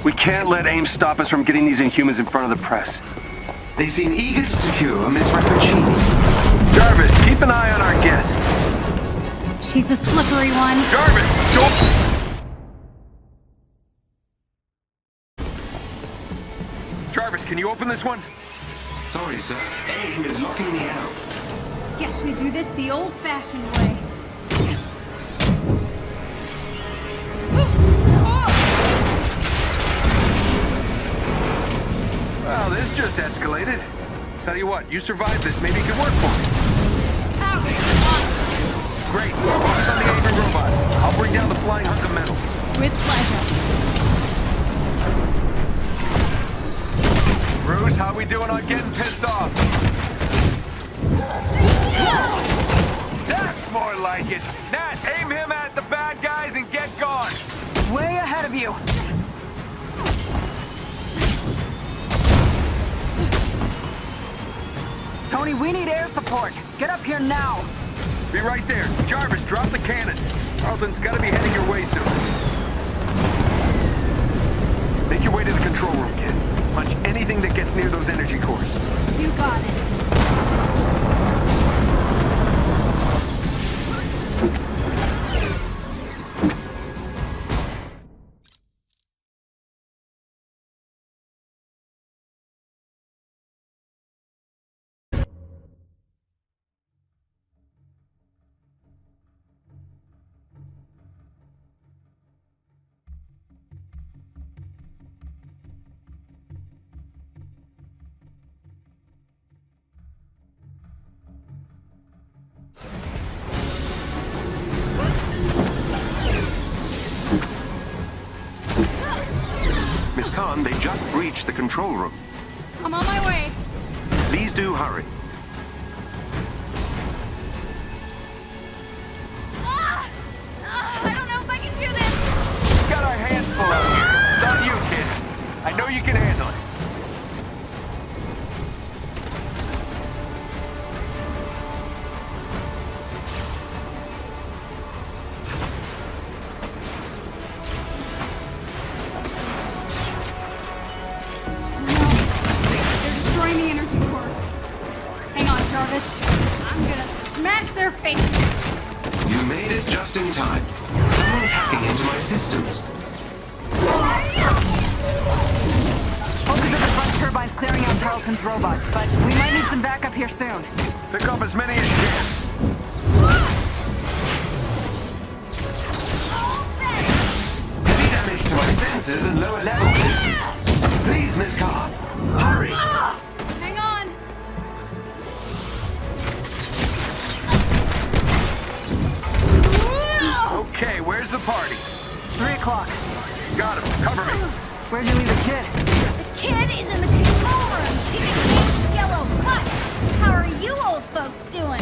We can't let AIM stop us from getting these Inhumans in front of the press. They seem eager to secure Miss Rappaccini. Jarvis, keep an eye on our guest. She's a slippery one. Jarvis, don't... Jarvis, can you open this one? Sorry, sir. AIM is locking me out. Guess we do this the old-fashioned way. Well, this just escalated. Tell you what, you survived this. Maybe it could work for me. Great. Focus on the angry robot. I'll bring down the flying hunk of metal. With pleasure. Bruce, how we doing on getting pissed off? That's more like it. Nat, aim him at the bad guys and get gone. Way ahead of you. Tony, we need air support. Get up here now. Be right there. Jarvis, drop the cannon. Carlton's got to be heading your way soon. Make your way to the control room, kid. Punch anything that gets near those energy cores. You got it. Miss Khan, they just breached the control room. I'm on my way. Please do hurry. I don't know if I can do this. We've got our hands full out here. It's on you, kid. I know you can handle it. They're destroying the energy cores. Hang on, Jarvis. I'm gonna smash their faces. You made it just in time. Someone's hacking into my systems. Focus at the front turbines clearing out Tarleton's robot, but we might need some backup here soon. Pick up as many as you can. Heavy damage to my sensors and lower level systems. Please, Miss Khan, hurry. Hang on. Okay, where's the party? 3 o'clock. Got him. Cover me. Where'd you leave the kid? The kid is in the control room. He's in yellow hut. How are you old folks doing?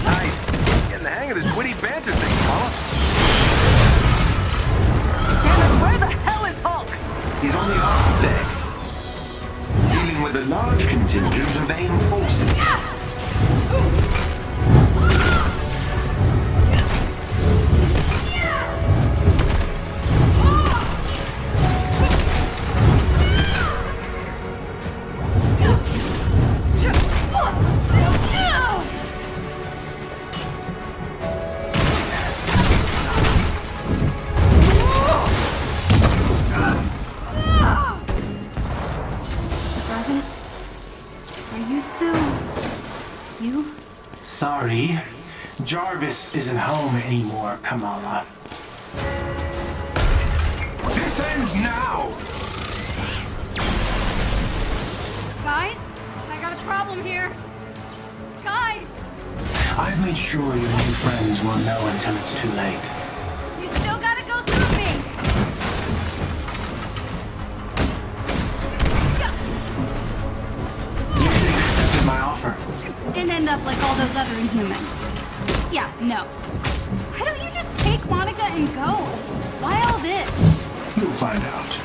Nice. Getting the hang of this witty banter thing, Paula. Damn it, where the hell is Hulk? He's on the arm deck, dealing with a large contingent of AIM forces. Jarvis, are you still... you? Sorry, Jarvis isn't home anymore, Kamala. This ends now! Guys, I got a problem here. Guys, I've made sure your new friends won't know until it's too late. you still gotta go through me. You should have accepted my offer. And end up like all those other Inhumans. Yeah, no. Why don't you just take Monica and go? Why all this? You'll find out.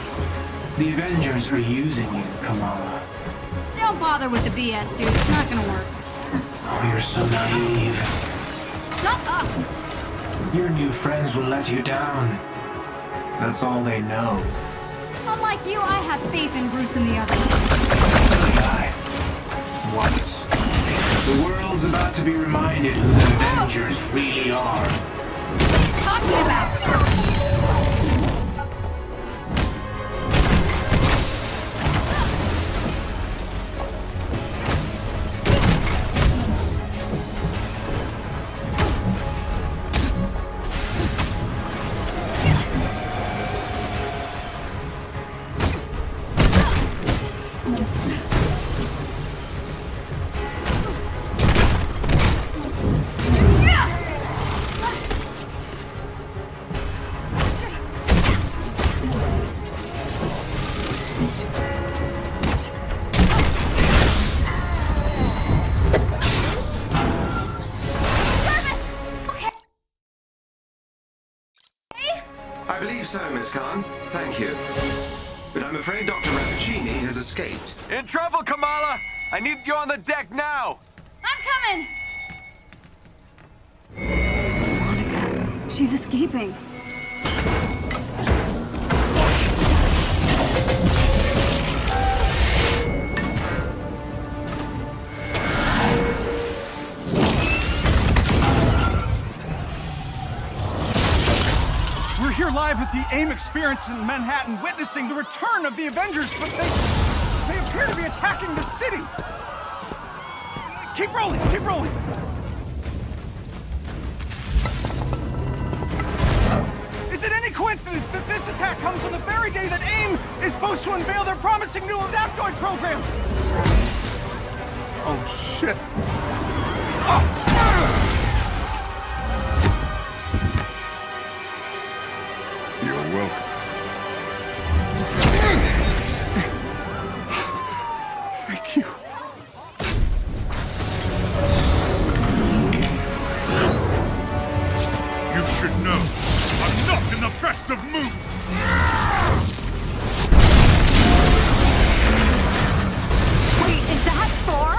The Avengers are using you, Kamala. Don't bother with the BS, dude. It's not gonna work. Oh, you're so naive. Shut up! Your new friends will let you down. That's all they know. Unlike you, I have faith in Bruce and the others. So did I. Once. The world's about to be reminded who the Avengers really are. What are you talking about? I believe so, Miss Khan. Thank you. But I'm afraid Dr. Rappaccini has escaped. In trouble, Kamala! I need you on the deck now! I'm coming! Monica, she's escaping. We're here live at the AIM experience in Manhattan, witnessing the return of the Avengers, but they appear to be attacking the city. Keep rolling, keep rolling. Is it any coincidence that this attack comes on the very day that AIM is supposed to unveil their promising new Adaptoid program? Oh, shit. You're welcome. Thank you. You should know, I'm not in the best of moods! Wait, is that Thor?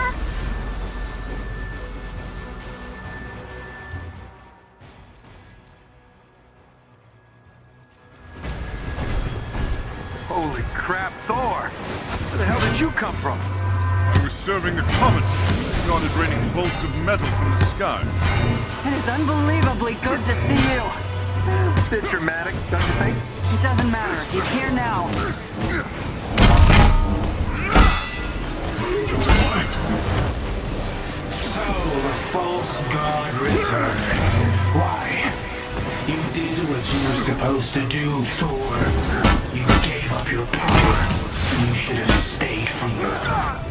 Holy crap, Thor! Where the hell did you come from? I was serving a comet when it started raining bolts of metal from the sky. It is unbelievably good to see you. Bit dramatic, don't you think? It doesn't matter. He's here now. So the false god returns. Why? You did what you were supposed to do, Thor. You gave up your power. You should have stayed from the...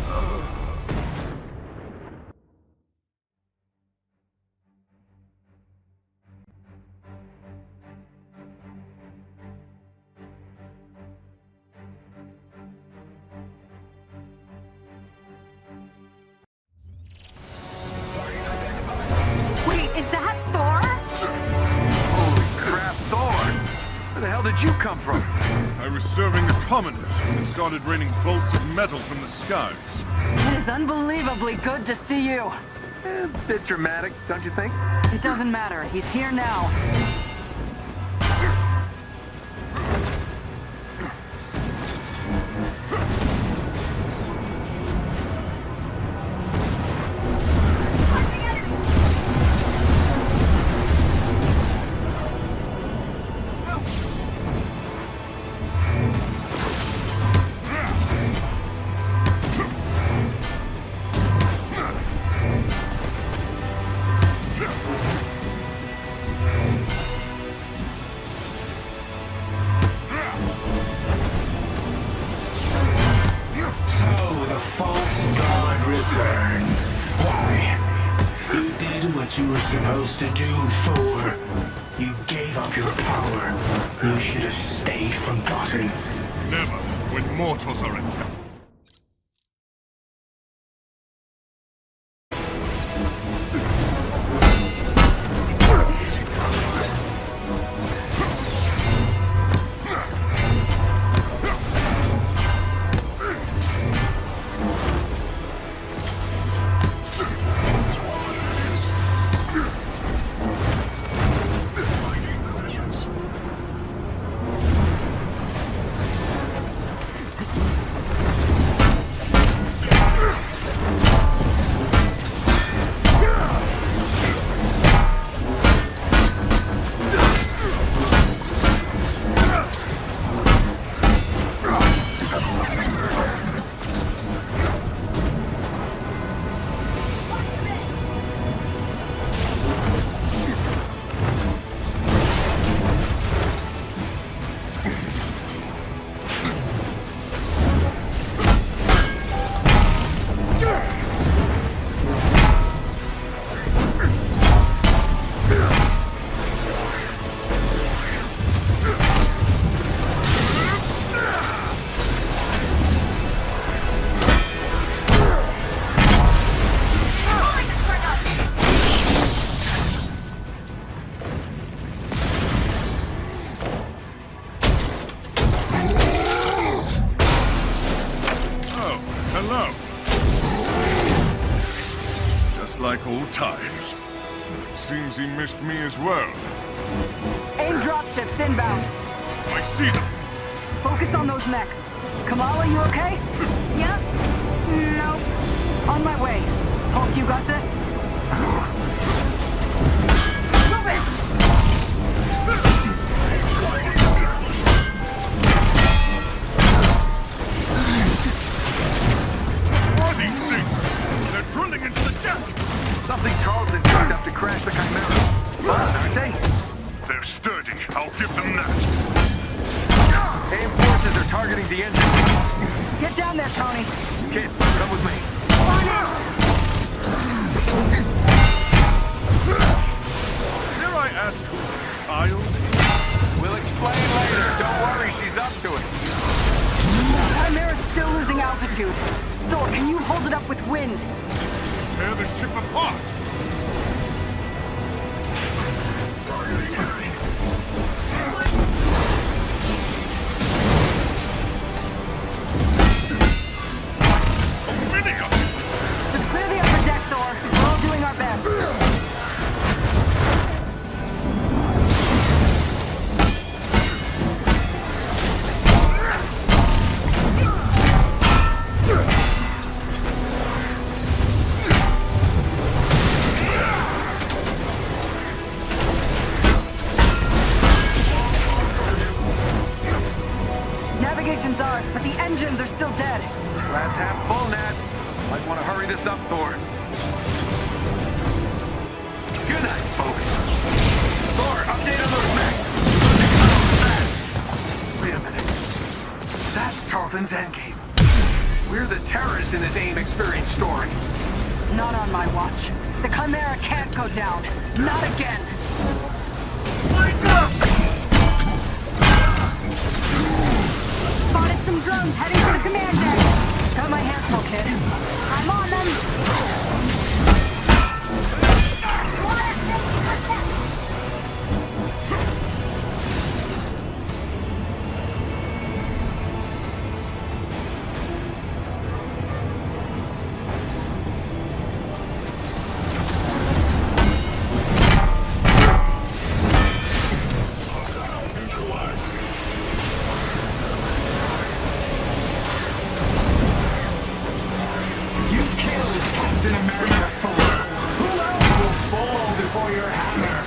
Wait, is that Thor? Holy crap, Thor! Where the hell did you come from? I was serving a comet when it started raining bolts of metal from the skies. It is unbelievably good to see you. Bit dramatic, don't you think? It doesn't matter. He's here now. Returns. Why? You did what you were supposed to do, Thor. You gave up your power. You should have stayed forgotten. Never, when mortals are in hell. like old times. Seems he missed me as well. AIM dropships inbound. I see them. Focus on those mechs. Kamala, you okay? Yep. Nope. On my way. Hulk, you got this? Move it! What are these things? They're drilling into the deck. Something Charlton picked up to crash the Chimera. Fun, aren't they? They're sturdy. I'll give them that. AIM forces are targeting the engine. Get down there, Tony. Kid, come with me. Dare I ask who the child is? We'll explain later. Don't worry, she's up to it. Chimera's still losing altitude. Thor, can you hold it up with wind? Tear the ship apart. So many of them. Just clear the upper deck, Thor. We're all doing our best. Navigation's ours, but the engines are still dead. Glass half full, Nat. Might want to hurry this up, Thor. Good night, folks. Thor, update on those mechs. Wait a minute. That's Charlton's endgame. We're the terrorists in this AIM experience story. Not on my watch. The Chimera can't go down. Not again. Spotted some drones heading for the command deck. Got my hands full, kid. I'm on them. You've killed Captain America, Thor. Who else will fall before your hammer?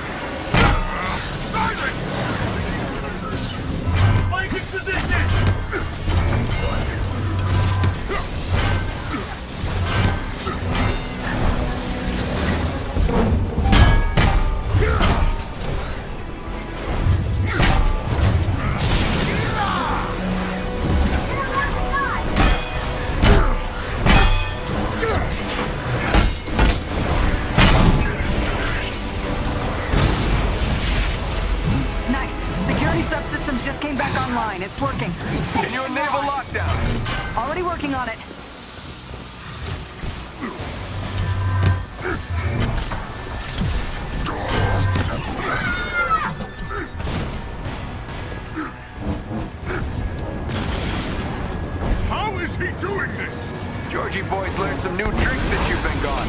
Taking position! Nice. Security subsystems just came back online. It's working. Can you enable lockdown? Already working on it. How is he doing this? Georgie boy's learned some new tricks since you've been gone.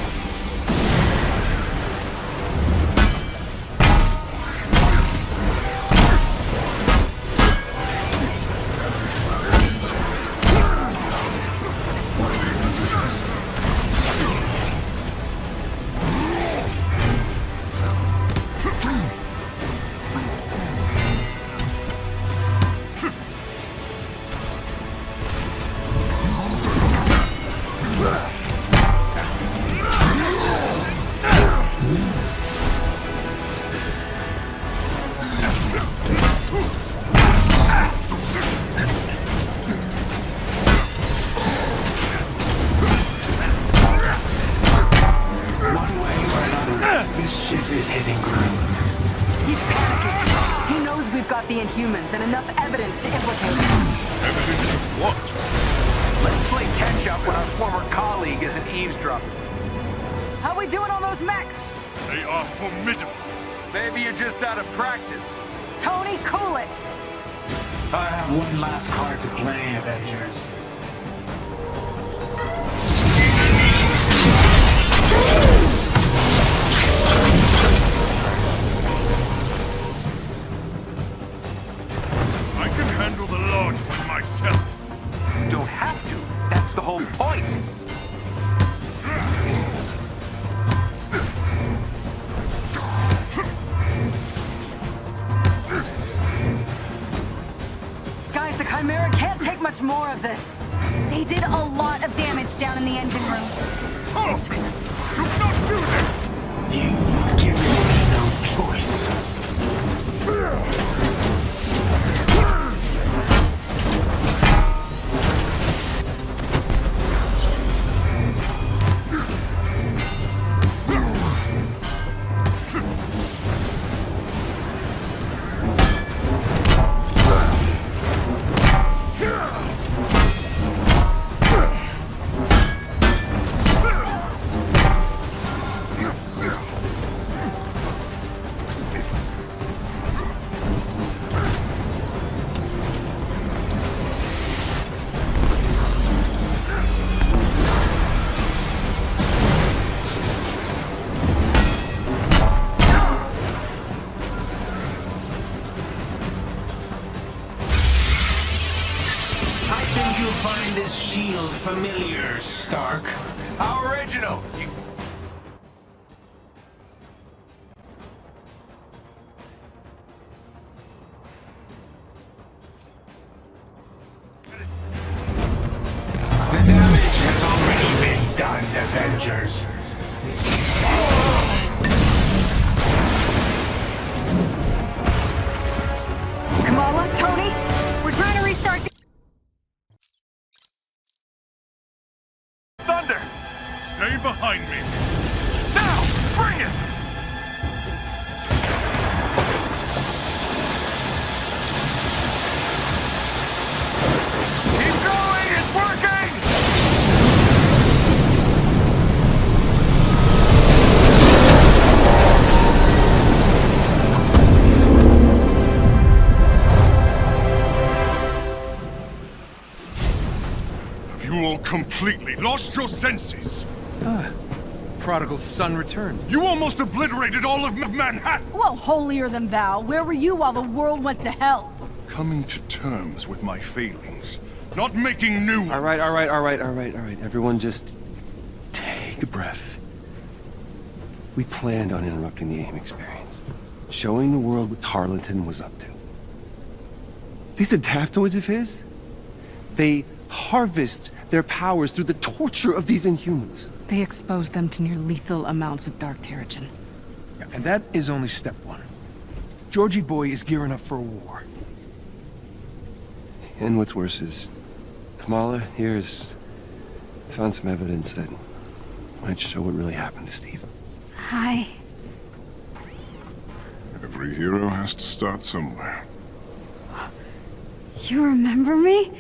One way or another, this ship is hitting ground. He's panicking. He knows we've got the Inhumans and enough evidence to implicate him. Evidence of what? Let's play catch-up when our former colleague isn't eavesdropping. How we doing on those mechs? They are formidable. Maybe you're just out of practice. Tony, cool it. I have one last card to play, Avengers. much more of this. They did a lot of damage down in the engine room. Halt! Do not do this! You've given me no choice. Find this shield familiar, Stark. How original! The damage has already been done, Avengers. Kamala, Tony, we're trying to restart the... Thunder! Stay behind me. Now! Bring it! Keep going! It's working! Have you all completely lost your senses? Prodigal son returns. You almost obliterated all of Manhattan! Well, holier than thou. Where were you while the world went to hell? Coming to terms with my failings. Not making new ones. All right. Everyone just take a breath. We planned on interrupting the AIM experience. Showing the world what Tarleton was up to. These adaptoids of his, they harvest their powers through the torture of these Inhumans. They exposed them to near lethal amounts of dark terrigen. Yeah, and that is only step one. Georgie boy is gearing up for a war. And what's worse is, Kamala here has found some evidence that might show what really happened to Steve. Hi. Every hero has to start somewhere. You remember me?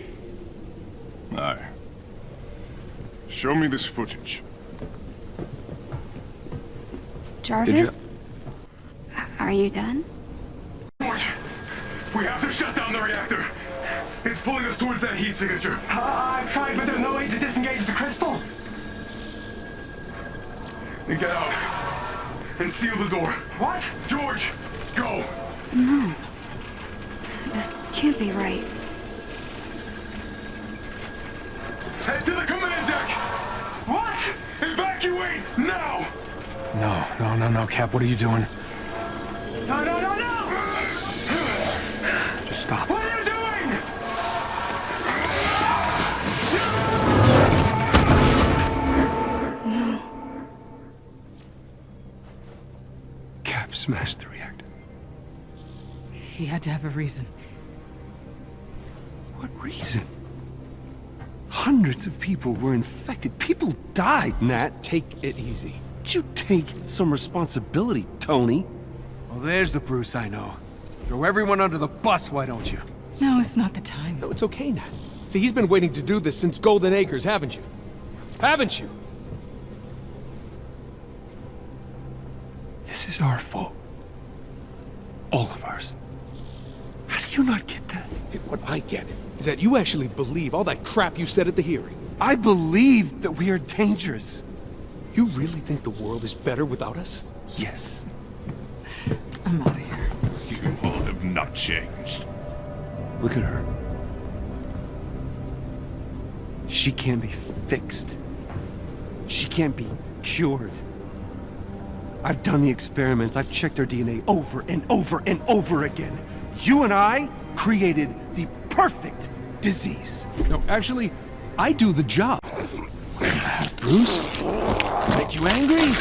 Aye. Show me this footage. Jarvis? Are you done? George! We have to shut down the reactor! It's pulling us towards that heat signature. I've tried, but there's no way to disengage the crystal. And get out. And seal the door. What? George, go! No. This can't be right. Head to the command deck! What? Evacuate now! No, Cap, what are you doing? No! Just stop. What are you doing? No. Cap smashed the reactor. He had to have a reason. What reason? Hundreds of people were infected. People died, Nat. Take it easy. You take some responsibility, Tony. Well, there's the Bruce I know. Throw everyone under the bus, why don't you? No, it's not the time. No, it's okay, Nat. See, he's been waiting to do this since Golden Acres, haven't you? Haven't you? This is our fault. All of ours. How do you not get that? What I get is that you actually believe all that crap you said at the hearing. I believe that we are dangerous. You really think the world is better without us? Yes. I'm out of here. You all have not changed. Look at her. She can't be fixed. She can't be cured. I've done the experiments. I've checked her DNA over and over and over again. You and I created the perfect disease. No, actually, I do the job. What's the matter, Bruce? Make you angry?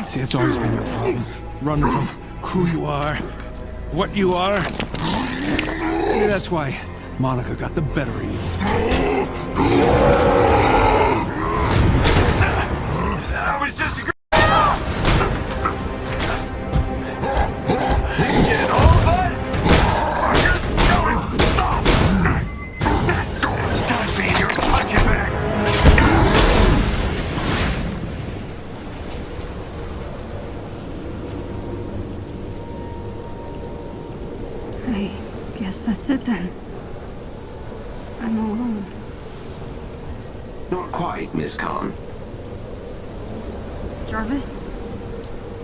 See, it's always been your problem. Running from who you are, what you are. Maybe that's why Monica got the better of you. That was just a good... I guess that's it then. I'm alone. Not quite, Miss Khan. Jarvis?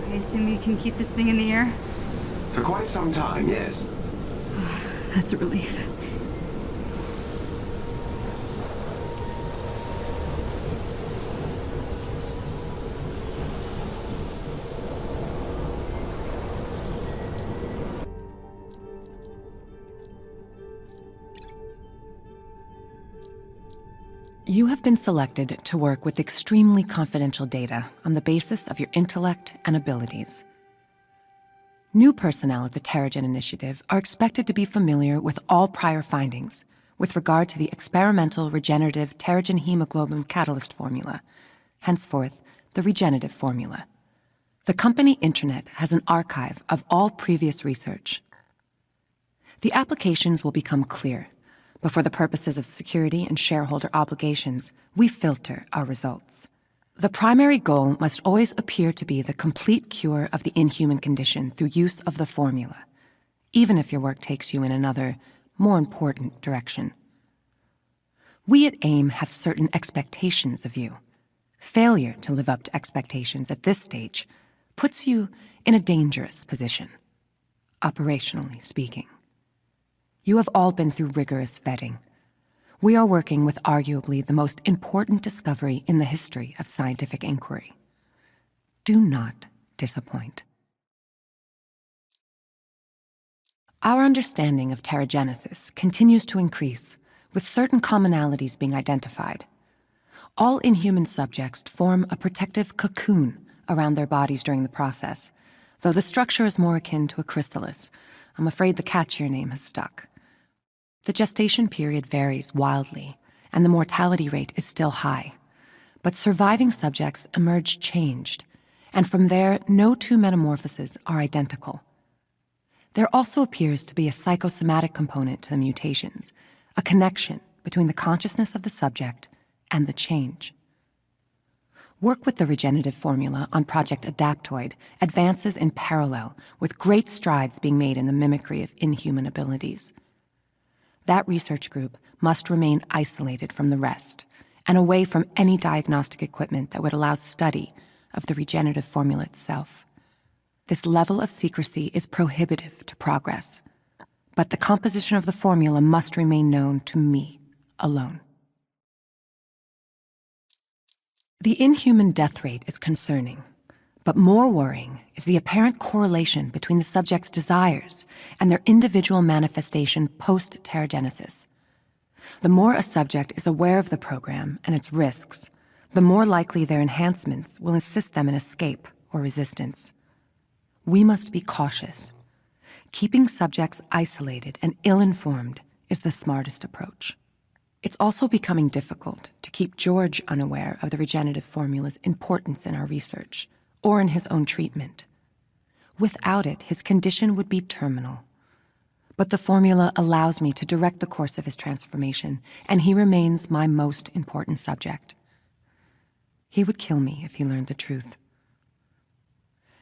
I assume you can keep this thing in the air? For quite some time, yes. That's a relief. You have been selected to work with extremely confidential data on the basis of your intellect and abilities. New personnel at the Terrigen Initiative are expected to be familiar with all prior findings with regard to the experimental regenerative Terrigen hemoglobin catalyst formula, henceforth the regenerative formula. The company intranet has an archive of all previous research. The applications will become clear, but for the purposes of security and shareholder obligations, we filter our results. The primary goal must always appear to be the complete cure of the inhuman condition through use of the formula, even if your work takes you in another, more important direction. We at AIM have certain expectations of you. Failure to live up to expectations at this stage puts you in a dangerous position, operationally speaking. You have all been through rigorous vetting. We are working with arguably the most important discovery in the history of scientific inquiry. Do not disappoint. Our understanding of Terrigenesis continues to increase, with certain commonalities being identified. All inhuman subjects form a protective cocoon around their bodies during the process, though the structure is more akin to a chrysalis. I'm afraid the catchier name has stuck. The gestation period varies wildly, and the mortality rate is still high. But surviving subjects emerge changed, and from there, no two metamorphoses are identical. There also appears to be a psychosomatic component to the mutations, a connection between the consciousness of the subject and the change. Work with the regenerative formula on Project Adaptoid advances in parallel, with great strides being made in the mimicry of inhuman abilities. That research group must remain isolated from the rest and away from any diagnostic equipment that would allow study of the regenerative formula itself. This level of secrecy is prohibitive to progress, but the composition of the formula must remain known to me alone. The inhuman death rate is concerning, but more worrying is the apparent correlation between the subject's desires and their individual manifestation post-Terrigenesis. The more a subject is aware of the program and its risks, the more likely their enhancements will assist them in escape or resistance. We must be cautious. Keeping subjects isolated and ill-informed is the smartest approach. It's also becoming difficult to keep George unaware of the regenerative formula's importance in our research, or in his own treatment. Without it, his condition would be terminal. But the formula allows me to direct the course of his transformation, and he remains my most important subject. He would kill me if he learned the truth.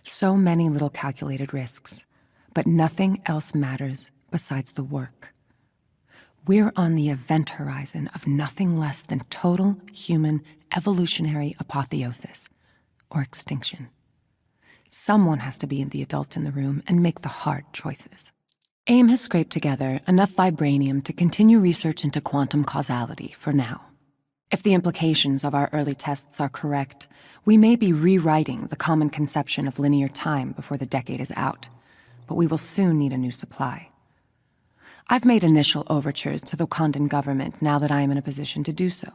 So many little calculated risks, but nothing else matters besides the work. We're on the event horizon of nothing less than total human evolutionary apotheosis, or extinction. Someone has to be the adult in the room and make the hard choices. AIM has scraped together enough vibranium to continue research into quantum causality for now. If the implications of our early tests are correct, we may be rewriting the common conception of linear time before the decade is out, but we will soon need a new supply. I've made initial overtures to the Wakandan government now that I am in a position to do so,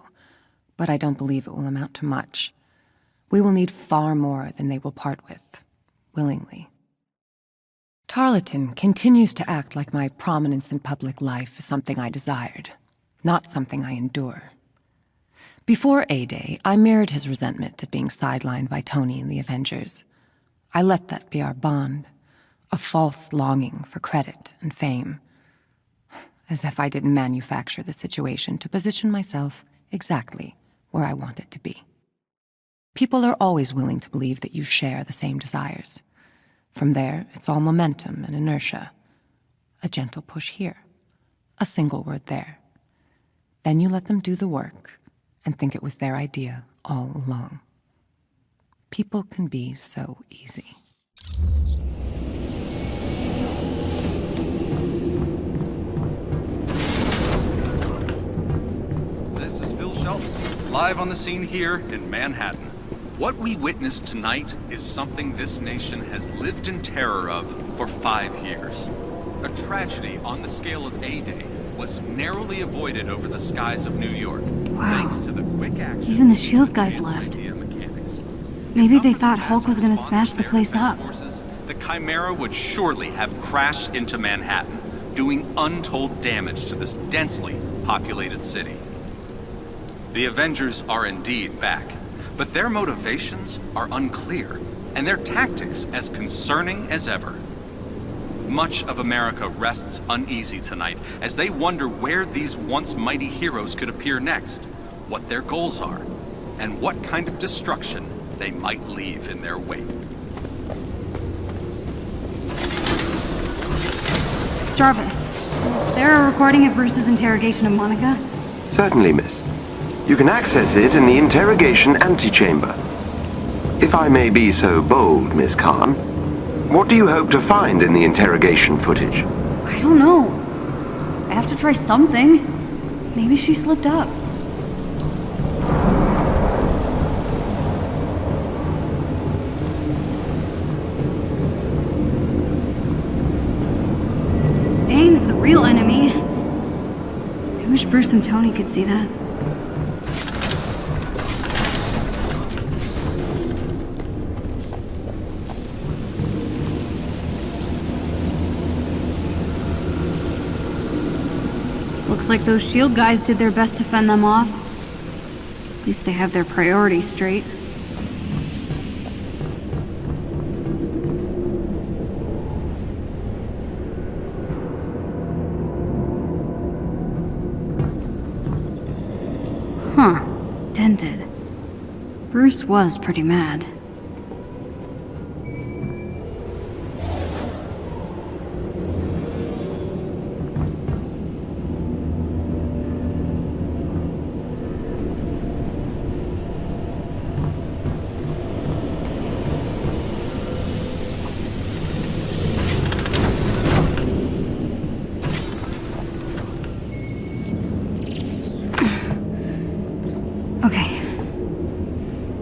but I don't believe it will amount to much. We will need far more than they will part with, willingly. Tarleton continues to act like my prominence in public life is something I desired, not something I endure. Before A-Day, I mirrored his resentment at being sidelined by Tony and the Avengers. I let that be our bond, a false longing for credit and fame. As if I didn't manufacture the situation to position myself exactly where I wanted to be. People are always willing to believe that you share the same desires. From there, it's all momentum and inertia. A gentle push here, a single word there. Then you let them do the work and think it was their idea all along. People can be so easy. This is Phil Shelton, live on the scene here in Manhattan. What we witnessed tonight is something this nation has lived in terror of for 5 years. A tragedy on the scale of A-Day was narrowly avoided over the skies of New York, thanks to the quick action. Even the SHIELD guys left. Maybe they thought Hulk was gonna smash the place up. The Chimera would surely have crashed into Manhattan, doing untold damage to this densely populated city. The Avengers are indeed back, but their motivations are unclear, and their tactics as concerning as ever. Much of America rests uneasy tonight as they wonder where these once mighty heroes could appear next, what their goals are, and what kind of destruction they might leave in their wake. Jarvis, is there a recording of Bruce's interrogation of Monica? Certainly, miss. You can access it in the interrogation antechamber. If I may be so bold, Miss Khan, what do you hope to find in the interrogation footage? I don't know. I have to try something. Maybe she slipped up. AIM's the real enemy. I wish Bruce and Tony could see that. Looks like those SHIELD guys did their best to fend them off. At least they have their priorities straight. Huh. Dented. Bruce was pretty mad. Okay.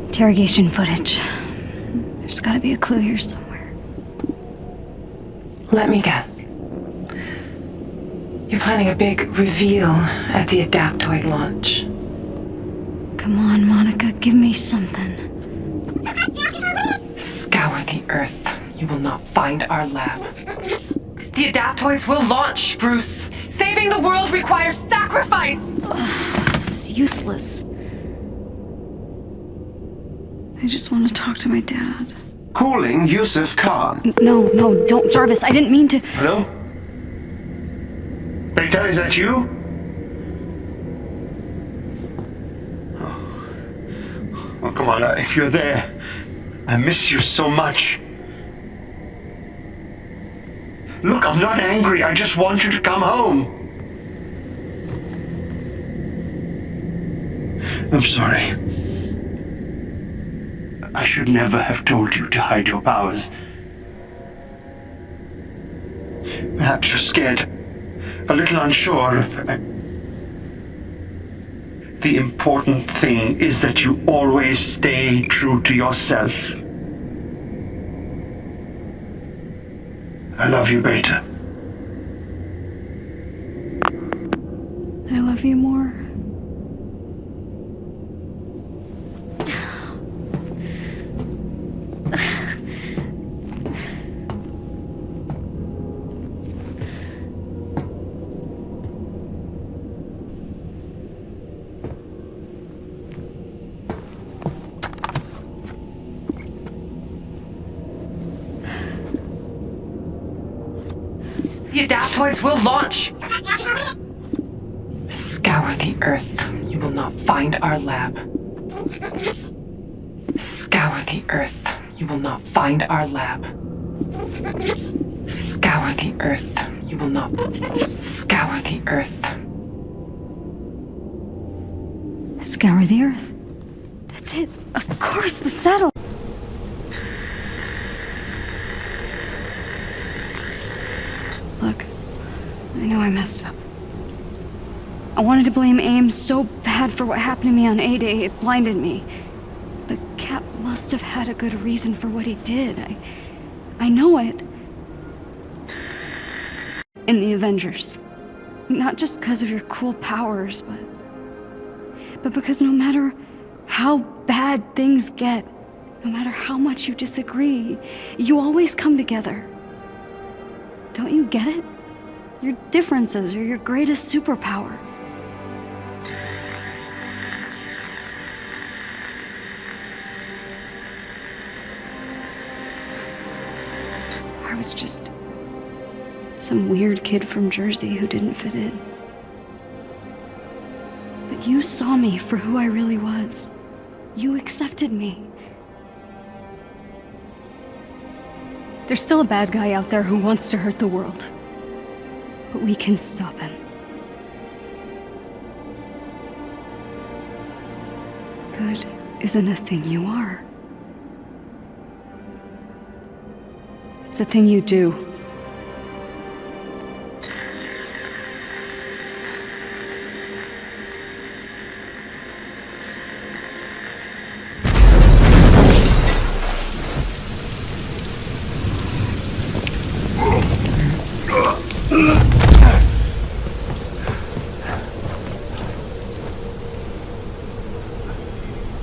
Interrogation footage. There's gotta be a clue here somewhere. Let me guess. You're planning a big reveal at the Adaptoid launch. Come on, Monica, give me something. Scour the Earth. You will not find our lab. The Adaptoids will launch, Bruce. Saving the world requires sacrifice! This is useless. I just want to talk to my dad. Calling Yusuf Khan. No, don't, Jarvis. I didn't mean to. Hello? Beta, is that you? Oh, come on, if you're there, I miss you so much. Look, I'm not angry. I just want you to come home. I'm sorry. I should never have told you to hide your powers. Perhaps you're scared, a little unsure. The important thing is that you always stay true to yourself. I love you, Beta. love you more? The adaptoids will launch! Scour the Earth. You will not find our lab. Scour the Earth. You will not find our lab. Scour the Earth. You will not... Scour the Earth. Scour the Earth. That's it. Of course, the satellite. Look, I know I messed up. I wanted to blame AIM so bad for what happened to me on A-Day, it blinded me. But Cap must have had a good reason for what he did. I know it. In the Avengers. Not just because of your cool powers, but because no matter how bad things get, no matter how much you disagree, you always come together. Don't you get it? Your differences are your greatest superpower. I was just some weird kid from Jersey who didn't fit in. But you saw me for who I really was. You accepted me. There's still a bad guy out there who wants to hurt the world. But we can stop him. Good isn't a thing you are. It's a thing you do.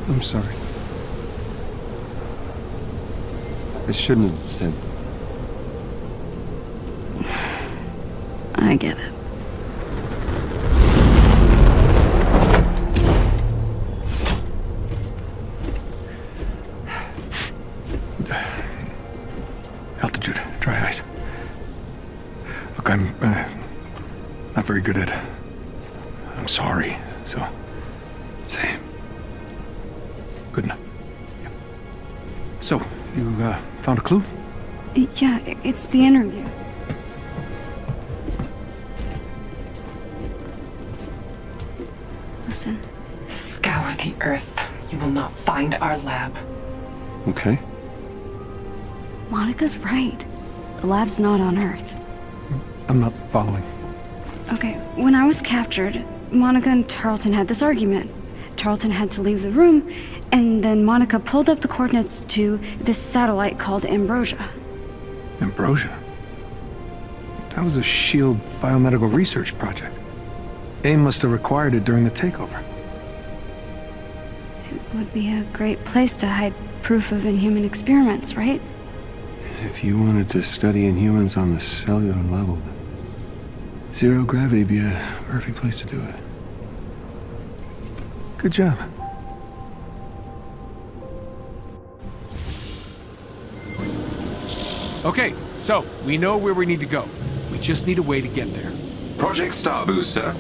I'm sorry. I shouldn't have said. I get it. Altitude, dry ice. Look, I'm not very good at... I'm sorry, so... Same. Good enough. Yeah. So, you found a clue? Yeah, it's the interview. Listen. Scour the Earth. You will not find our lab. Okay. Monica's right. The lab's not on Earth. I'm not following. Okay, when I was captured, Monica and Tarleton had this argument. Tarleton had to leave the room, and then Monica pulled up the coordinates to this satellite called Ambrosia. Ambrosia? That was a SHIELD biomedical research project. AIM must have required it during the takeover. It would be a great place to hide proof of inhuman experiments, right? If you wanted to study Inhumans on the cellular level, zero gravity would be a perfect place to do it. Good job. Okay, so we know where we need to go. We just need a way to get there. Project Starboost, sir.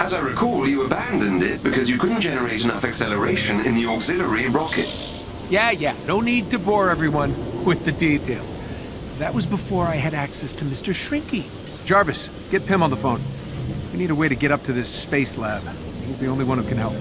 As I recall, you abandoned it because you couldn't generate enough acceleration in the auxiliary rockets. Yeah, no need to bore everyone with the details. That was before I had access to Mr. Shrinky. Jarvis, get Pym on the phone. We need a way to get up to this space lab. He's the only one who can help.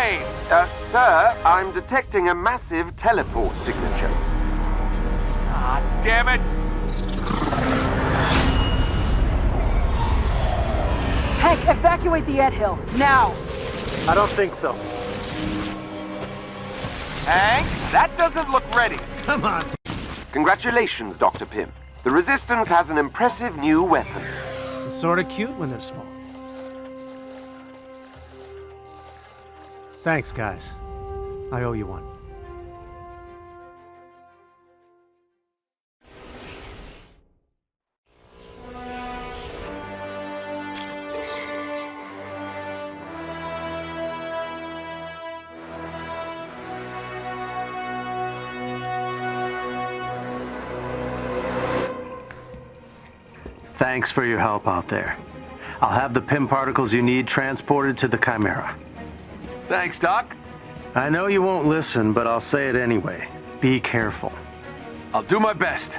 plane! Sir, I'm detecting a massive teleport signature. Ah, damn it! Hank, evacuate the Hill, now! I don't think so. Hank, that doesn't look ready. Come on. Congratulations, Dr. Pym. The Resistance has an impressive new weapon. It's sort of cute when they're small. Thanks, guys. I owe you one. Thanks for your help out there. I'll have the Pym particles you need transported to the Chimera. Thanks, Doc. I know you won't listen, but I'll say it anyway. Be careful. I'll do my best.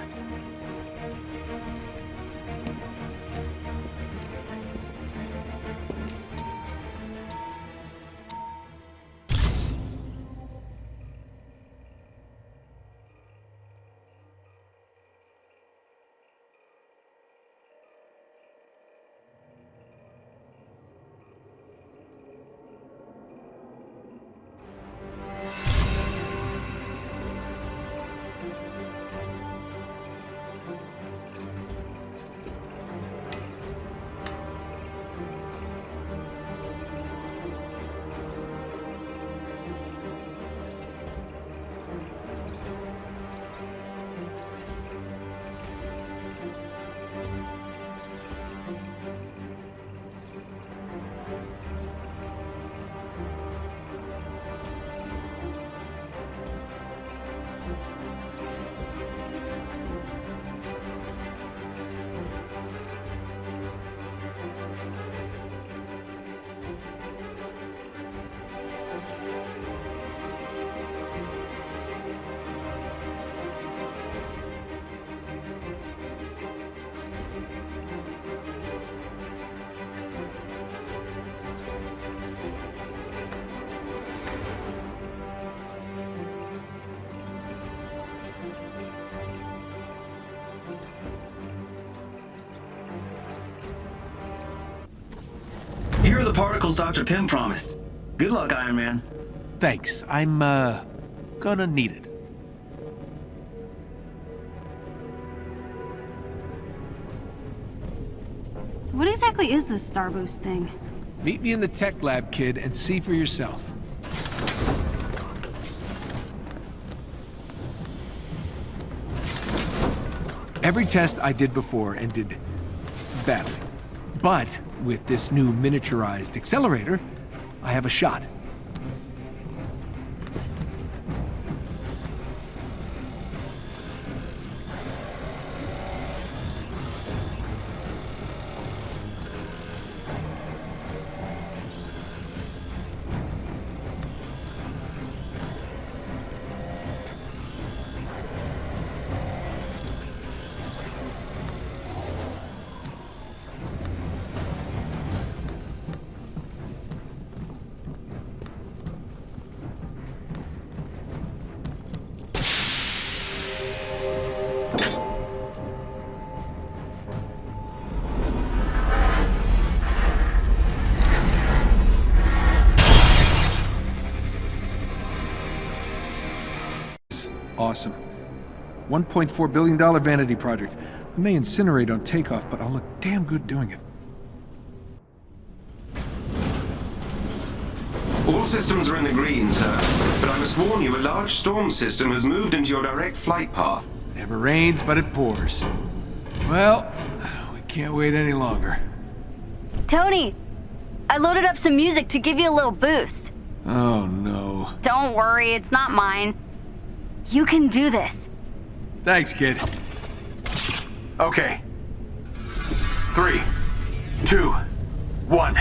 Here are the particles Dr. Pym promised. Good luck, Iron Man. Thanks. I'm, gonna need it. So what exactly is this Star Boost thing? Meet me in the tech lab, kid, and see for yourself. Every test I did before ended badly. But with this new miniaturized accelerator, I have a shot. Awesome. $1.4 billion vanity project. I may incinerate on takeoff, but I'll look damn good doing it. All systems are in the green, sir. But I must warn you, a large storm system has moved into your direct flight path. Never rains, but it pours. Well, we can't wait any longer. Tony, I loaded up some music to give you a little boost. Oh, no. Don't worry, it's not mine. You can do this. Thanks, kid. Okay. 3, 2, 1.